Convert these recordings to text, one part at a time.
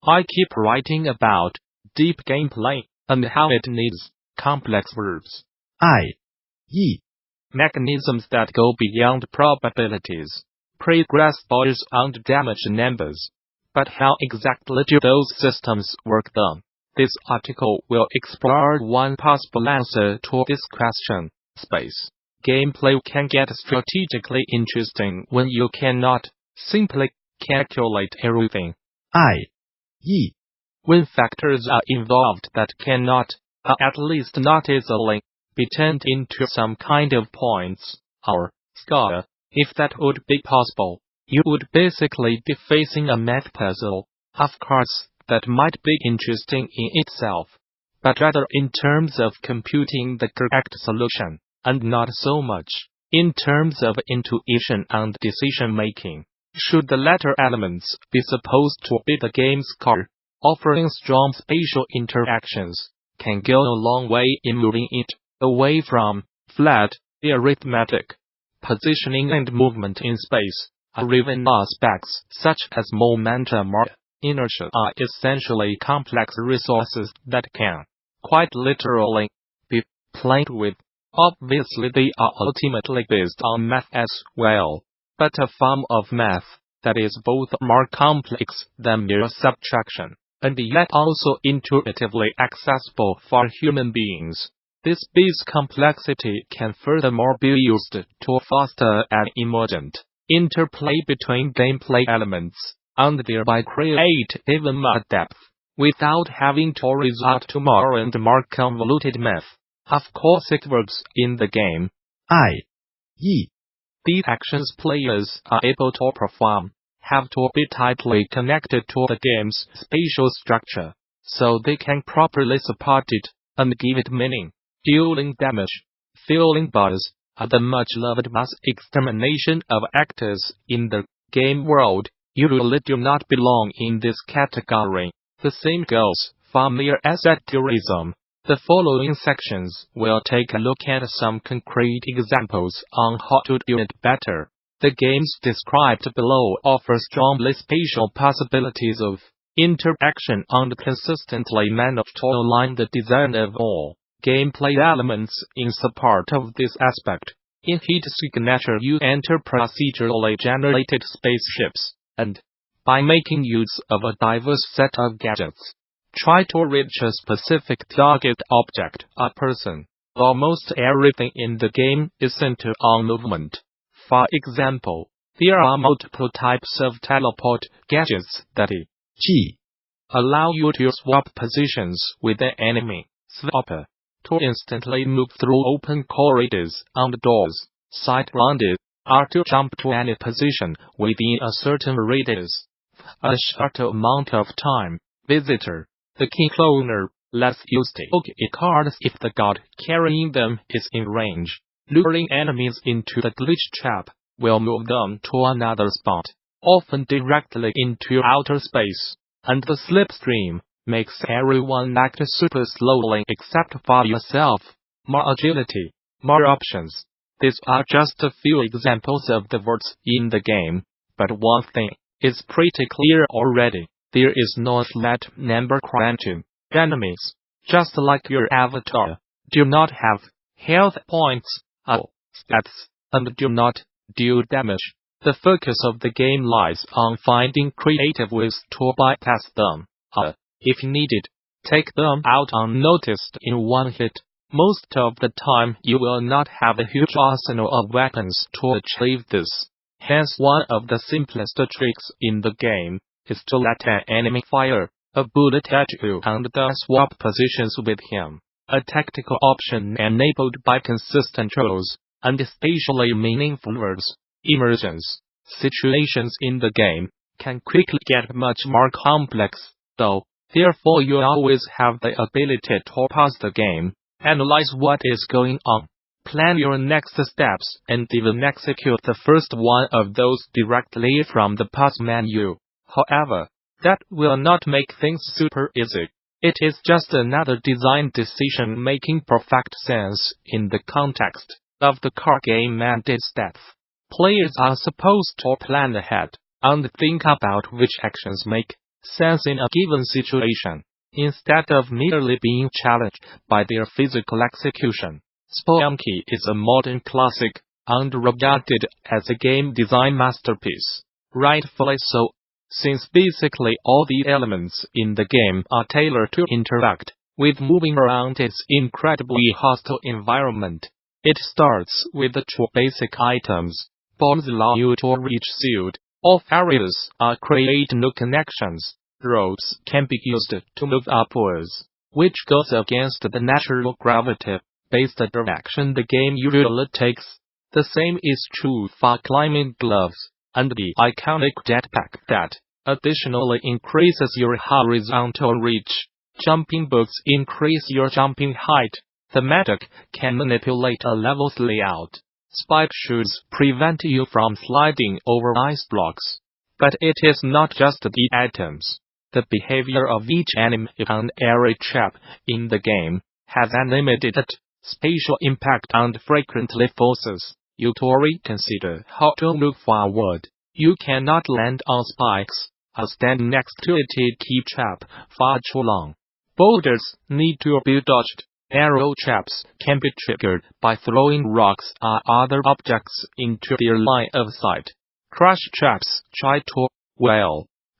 I keep writing about deep gameplay and how it needs complex verbs, i.e. mechanisms that go beyond probabilities, progress bars and damage numbers. But how exactly do those systems work then? This article will explore one possible answer to this question. Space gameplay can get strategically interesting when you cannot simply calculate everything, i.e. when factors are involved that cannot, at least not easily, be turned into some kind of points or score. If that would be possible, you would basically be facing a math puzzle, of course, that might be interesting in itself, but rather in terms of computing the correct solution, and not so much in terms of intuition and decision-making. Should the latter elements be supposed to be the game's core, offering strong spatial interactions can go a long way in moving it away from flat arithmetic. Positioning and movement in space, or even aspects such as momentum or inertia, are essentially complex resources that can, quite literally, be played with. Obviously they are ultimately based on math as well, but a form of math that is both more complex than mere subtraction, and yet also intuitively accessible for human beings. This base complexity can furthermore be used to foster an emergent interplay between gameplay elements, and thereby create even more depth, without having to resort to more and more convoluted math. Of course it works in the game, i.e. the actions players are able to perform have to be tightly connected to the game's spatial structure, so they can properly support it and give it meaning. Dealing damage, filling bars, are the much-loved mass extermination of actors in the game world, usually do not belong in this category. The same goes for mere asset tourism. The following sections will take a look at some concrete examples on how to do it better. The games described below offer strongly spatial possibilities of interaction and consistently manage to align the design of all gameplay elements in support of this aspect. In Heat Signature you enter procedurally generated spaceships, and, by making use of a diverse set of gadgets, try to reach a specific target object or person. Almost everything in the game is centered on movement. For example, there are multiple types of teleport gadgets that allow you to swap positions with an enemy. Swapper, to instantly move through open corridors and doors. Sidewinder, or to jump to any position within a certain radius a short amount of time. Visitor, the key cloner, lets you steal cards if the god carrying them is in range. Luring enemies into the glitch trap will move them to another spot, often directly into outer space. And the Slipstream makes everyone act super slowly except for yourself. More agility, more options. These are just a few examples of the words in the game, but one thing is pretty clear already. There is no flat number quantum. Enemies, just like your avatar, do not have health points or stats, and do not deal damage. The focus of the game lies on finding creative ways to bypass them, or, if needed, take them out unnoticed in one hit. Most of the time you will not have a huge arsenal of weapons to achieve this. Hence one of the simplest tricks in the game is to let an enemy fire a bullet at you and then swap positions with him. A tactical option enabled by consistent rules, and especially meaningful words. Emergence situations in the game can quickly get much more complex, though, therefore you always have the ability to pause the game, analyze what is going on, plan your next steps, and even execute the first one of those directly from the pause menu. However, that will not make things super easy. It is just another design decision making perfect sense in the context of the core game and its depth. Players are supposed to plan ahead and think about which actions make sense in a given situation, instead of merely being challenged by their physical execution. Spelunky is a modern classic, and regarded as a game design masterpiece. Rightfully so, since basically all the elements in the game are tailored to interact with moving around its incredibly hostile environment. It starts with the two basic items. Bombs allow you to reach sealed off areas or create new connections. Ropes can be used to move upwards, which goes against the natural gravity-based direction the game usually takes. The same is true for climbing gloves and the iconic jetpack that additionally increases your horizontal reach. Jumping boots increase your jumping height. The medic can manipulate a level's layout. Spike shoes prevent you from sliding over ice blocks. But it is not just the items. The behavior of each enemy and every trap in the game has an immediate spatial impact and frequently forces you to reconsider how to move forward. You cannot land on spikes or stand next to a Tiki trap for too long. Boulders need to be dodged. Arrow traps can be triggered by throwing rocks or other objects into their line of sight. Crush traps try to,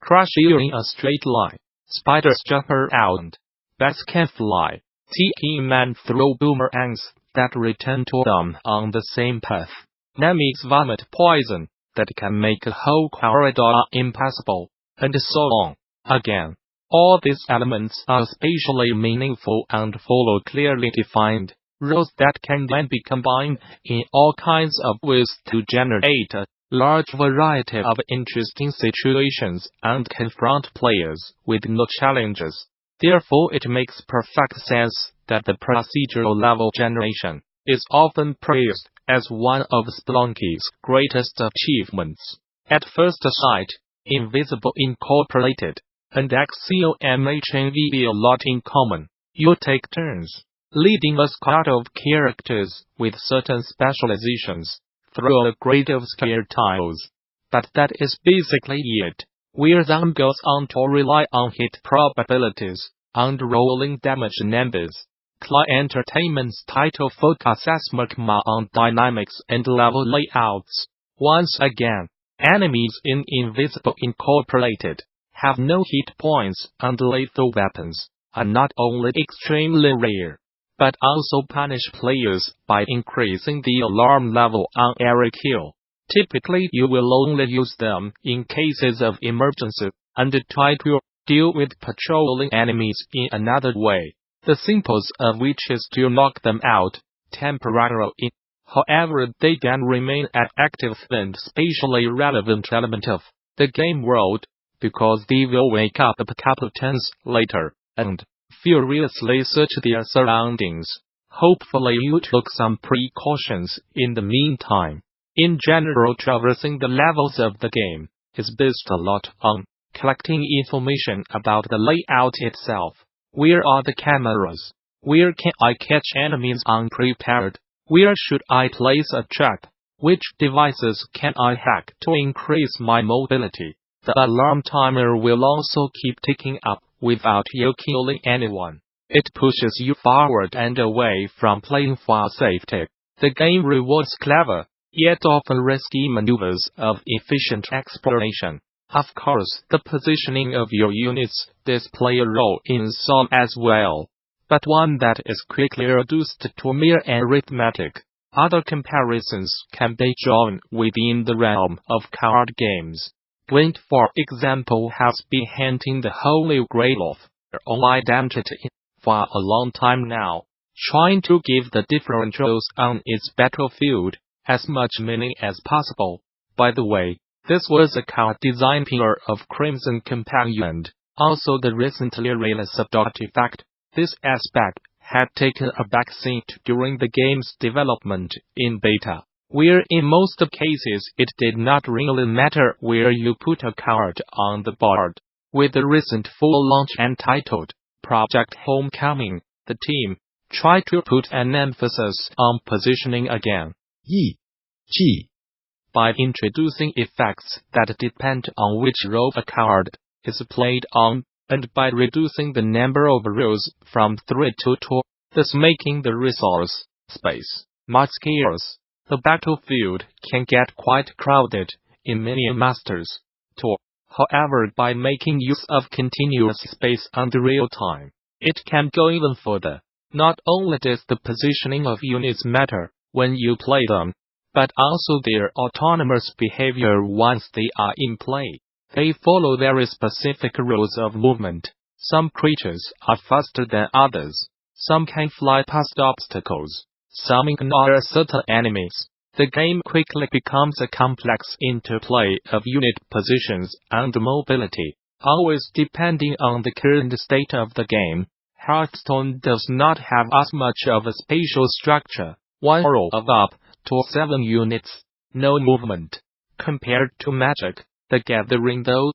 crush you in a straight line. Spiders jump around. Bats can fly. Tiki men throw boomerangs that return to them on the same path. Mummies vomit poison that can make a whole corridor impassable, and so on. Again, all these elements are spatially meaningful and follow clearly defined rules that can then be combined in all kinds of ways to generate a large variety of interesting situations and confront players with new challenges. Therefore, it makes perfect sense that the procedural level generation is often praised as one of Spelunky's greatest achievements. At first sight, Invisible Incorporated and XCOM have a lot in common. You take turns leading a squad of characters with certain specializations through a grid of square tiles. But that is basically it. Where then goes on to rely on hit probabilities and rolling damage numbers. Klei Entertainment's title focuses much more on dynamics and level layouts. Once again, enemies in Invisible Incorporated have no hit points and lethal weapons, are not only extremely rare, but also punish players by increasing the alarm level on every kill. Typically you will only use them in cases of emergency, and try to deal with patrolling enemies in another way, the simplest of which is to knock them out temporarily. However, they can remain an active and spatially relevant element of the game world, because they will wake up a couple turns later and furiously search their surroundings. Hopefully you took some precautions in the meantime. In general, traversing the levels of the game is based a lot on collecting information about the layout itself. Where are the cameras? Where can I catch enemies unprepared? Where should I place a trap? Which devices can I hack to increase my mobility? The alarm timer will also keep ticking up without you killing anyone. It pushes you forward and away from playing for safety. The game rewards clever, yet often risky maneuvers of efficient exploration. Of course, the positioning of your units display a role in some as well, but one that is quickly reduced to mere arithmetic. Other comparisons can be drawn within the realm of card games. Gwent, for example, has been hunting the holy grail of their own identity for a long time now, trying to give the differentials on its battlefield as much meaning as possible. By the way, this was a card design pillar of Crimson Companion, also the recently released artifact. This aspect had taken a backseat during the game's development in beta, where in most cases it did not really matter where you put a card on the board. With the recent full launch entitled Project Homecoming, the team tried to put an emphasis on positioning again. G. By introducing effects that depend on which row a card is played on, and by reducing the number of rows from 3 to 2, thus making the resource space much scarce, the battlefield can get quite crowded in Minion Masters Tour. However, by making use of continuous space and real time, it can go even further. Not only does the positioning of units matter when you play them, but also their autonomous behavior once they are in play. They follow very specific rules of movement. Some creatures are faster than others. Some can fly past obstacles. Some ignore certain enemies. The game quickly becomes a complex interplay of unit positions and mobility, always depending on the current state of the game. Hearthstone does not have as much of a spatial structure. One row of up to 7 units, no movement. Compared to Magic, the Gathering though,